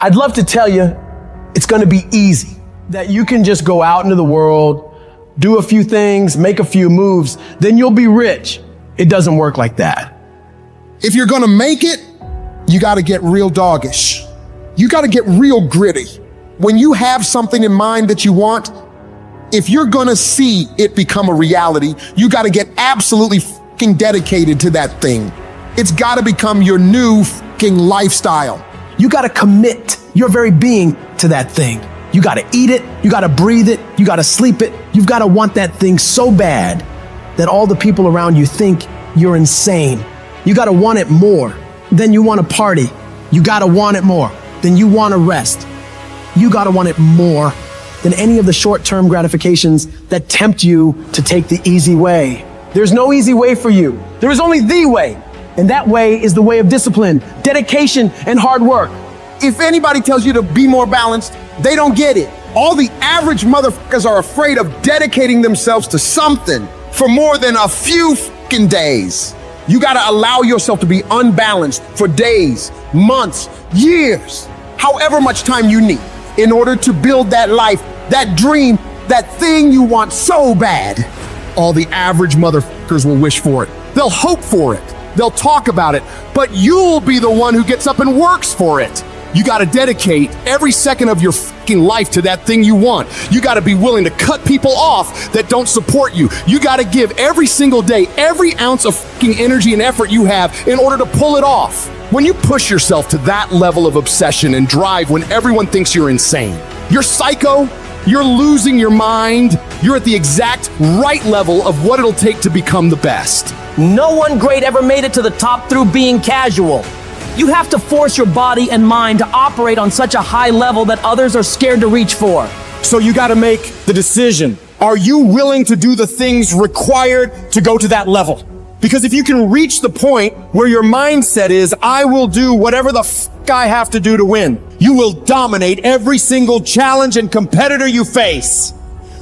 I'd love to tell you it's going to be easy, that you can just go out into the world, do a few things, make a few moves, then you'll be rich. It doesn't work like that. If you're gonna make it, you gotta get real doggish. You gotta get real gritty. When you have something in mind that you want, if you're gonna see it become a reality, you gotta get absolutely fucking dedicated to that thing. It's gotta become your new fucking lifestyle. You gotta commit your very being to that thing. You gotta eat it, you gotta breathe it, you gotta sleep it. You've gotta want that thing so bad that all the people around you think you're insane. You gotta want it more than you want to party. You gotta want it more than you want to rest. You gotta want it more than any of the short-term gratifications that tempt you to take the easy way. There's no easy way for you. There is only the way. And that way is the way of discipline, dedication, and hard work. If anybody tells you to be more balanced, they don't get it. All the average motherfuckers are afraid of dedicating themselves to something for more than a few fucking days. You gotta allow yourself to be unbalanced for days, months, years, however much time you need in order to build that life, that dream, that thing you want so bad. All the average motherfuckers will wish for it. They'll hope for it. They'll talk about it, but you'll be the one who gets up and works for it. You gotta dedicate every second of your fucking life to that thing you want. You gotta be willing to cut people off that don't support you. You gotta give every single day, every ounce of fucking energy and effort you have in order to pull it off. When you push yourself to that level of obsession and drive when everyone thinks you're insane, you're psycho, you're losing your mind, you're at the exact right level of what it'll take to become the best. No one great ever made it to the top through being casual. You have to force your body and mind to operate on such a high level that others are scared to reach for. So you gotta make the decision. Are you willing to do the things required to go to that level? Because if you can reach the point where your mindset is, I will do whatever the fuck I have to do to win, you will dominate every single challenge and competitor you face.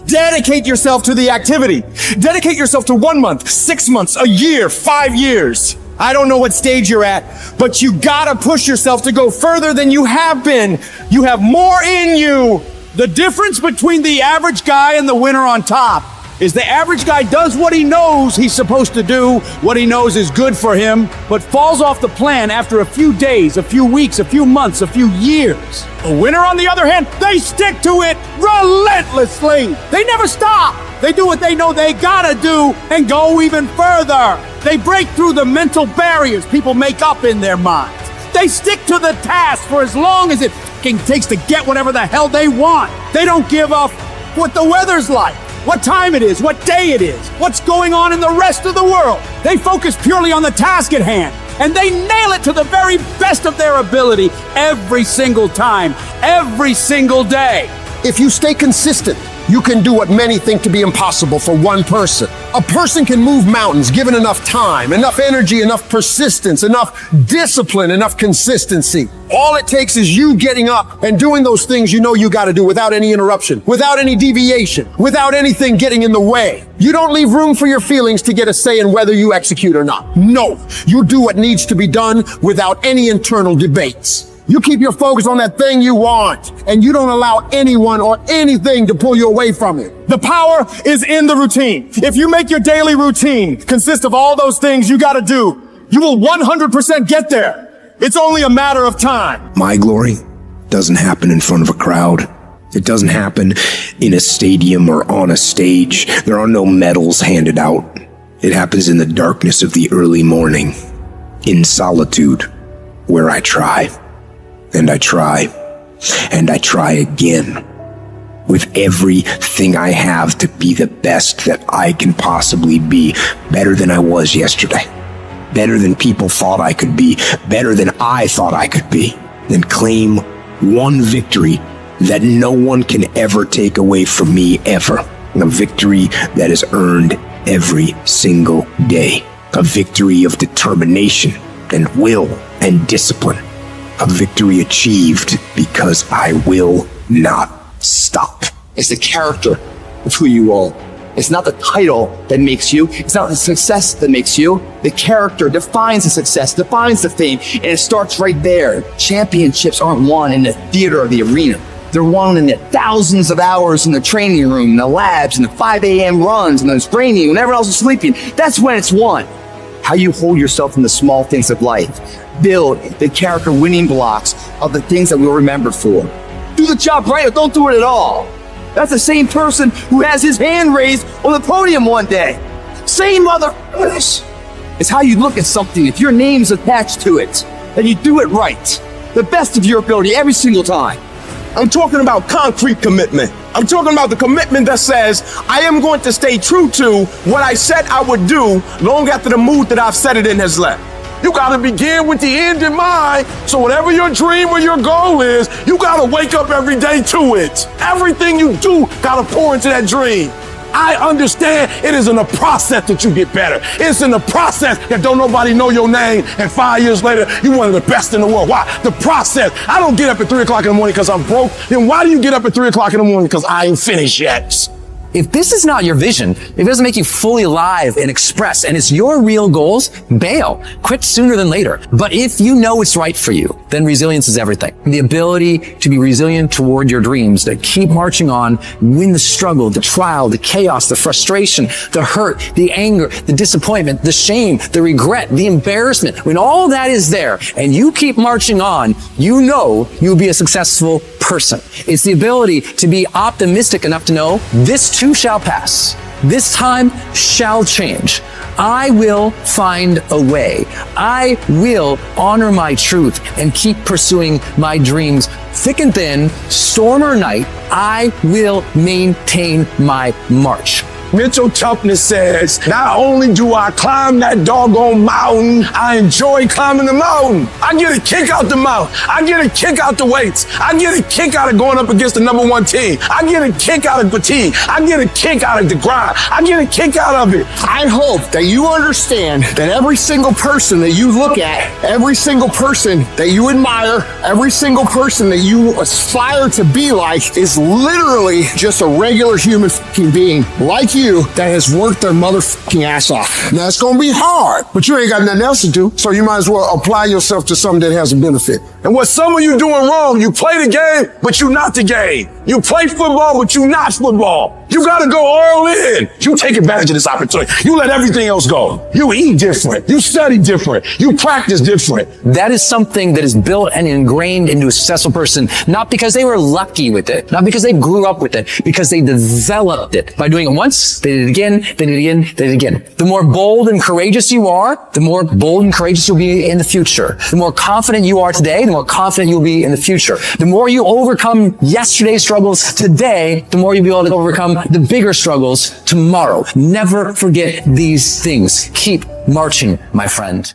Dedicate yourself to the activity. Dedicate yourself to 1 month, 6 months, a year, 5 years. I don't know what stage you're at, but you gotta push yourself to go further than you have been. You have more in you. The difference between the average guy and the winner on top is the average guy does what he knows he's supposed to do, what he knows is good for him, but falls off the plan after a few days, a few weeks, a few months, a few years. The winner, on the other hand, they stick to it relentlessly. They never stop. They do what they know they gotta do and go even further. They break through the mental barriers people make up in their minds. They stick to the task for as long as it fucking takes to get whatever the hell they want. They don't give up what the weather's like, what time it is, what day it is, what's going on in the rest of the world. They focus purely on the task at hand, and they nail it to the very best of their ability every single time, every single day. If you stay consistent, you can do what many think to be impossible for one person. A person can move mountains given enough time, enough energy, enough persistence, enough discipline, enough consistency. All it takes is you getting up and doing those things you know you gotta do without any interruption, without any deviation, without anything getting in the way. You don't leave room for your feelings to get a say in whether you execute or not. No, you do what needs to be done without any internal debates. You keep your focus on that thing you want, and you don't allow anyone or anything to pull you away from it. The power is in the routine. If you make your daily routine consist of all those things you gotta do, you will 100% get there. It's only a matter of time. My glory doesn't happen in front of a crowd. It doesn't happen in a stadium or on a stage. There are no medals handed out. It happens in the darkness of the early morning, in solitude, where I try. And I try, and I try again, with everything I have to be the best that I can possibly be, better than I was yesterday, better than people thought I could be, better than I thought I could be, then claim one victory that no one can ever take away from me ever, a victory that is earned every single day, a victory of determination and will and discipline. A victory achieved because I will not stop. It's the character of who you are. It's not the title that makes you. It's not the success that makes you. The character defines the success, defines the fame, and it starts right there. Championships aren't won in the theater or the arena. They're won in the thousands of hours in the training room, in the labs, in the 5 a.m. runs, and those training when everyone else is sleeping. That's when it's won. How you hold yourself in the small things of life. Build the character winning blocks of the things that we'll remember for. Do the job right or don't do it at all. That's the same person who has his hand raised on the podium one day. Same motherfuckers. It's how you look at something. If your name's attached to it, then you do it right. The best of your ability every single time. I'm talking about concrete commitment. I'm talking about the commitment that says, I am going to stay true to what I said I would do long after the mood that I've set it in has left. You gotta begin with the end in mind, so whatever your dream or your goal is, you gotta wake up every day to it. Everything you do gotta pour into that dream. I understand it is in the process that you get better. It's in the process that don't nobody know your name, and 5 years later, you're one of the best in the world. Why? The process. I don't get up at 3 o'clock in the morning because I'm broke. Then why do you get up at 3 o'clock in the morning? Because I ain't finished yet. If this is not your vision, if it doesn't make you fully alive and express, and it's your real goals, bail. Quit sooner than later. But if you know it's right for you, then resilience is everything. The ability to be resilient toward your dreams, to keep marching on, win the struggle, the trial, the chaos, the frustration, the hurt, the anger, the disappointment, the shame, the regret, the embarrassment. When all that is there and you keep marching on, you know you'll be a successful person. It's the ability to be optimistic enough to know this too shall pass. This time shall change. I will find a way. I will honor my truth and keep pursuing my dreams. Thick and thin, storm or night, I will maintain my march. Mental toughness says, not only do I climb that doggone mountain, I enjoy climbing the mountain. I get a kick out the mountain. I get a kick out the weights. I get a kick out of going up against the number one team. I get a kick out of fatigue. I get a kick out of the grind. I get a kick out of it. I hope that you understand that every single person that you look at, every single person that you admire, every single person that you aspire to be like is literally just a regular human fucking being like you that has worked their motherfucking ass off. Now it's gonna be hard, but you ain't got nothing else to do, so you might as well apply yourself to something that has a benefit. And what some of you doing wrong, you play the game, but you not the game. You play football, but you not football. You gotta go all in. You take advantage of this opportunity. You let everything else go. You eat different. You study different. You practice different. That is something that is built and ingrained into a successful person, not because they were lucky with it, not because they grew up with it, because they developed it. By doing it once, they did it again, they did it again, they did it again. The more bold and courageous you are, the more bold and courageous you'll be in the future. The more confident you are today, the more confident you'll be in the future. The more you overcome yesterday's struggles today, the more you'll be able to overcome the bigger struggles tomorrow. Never forget these things. Keep marching, my friend.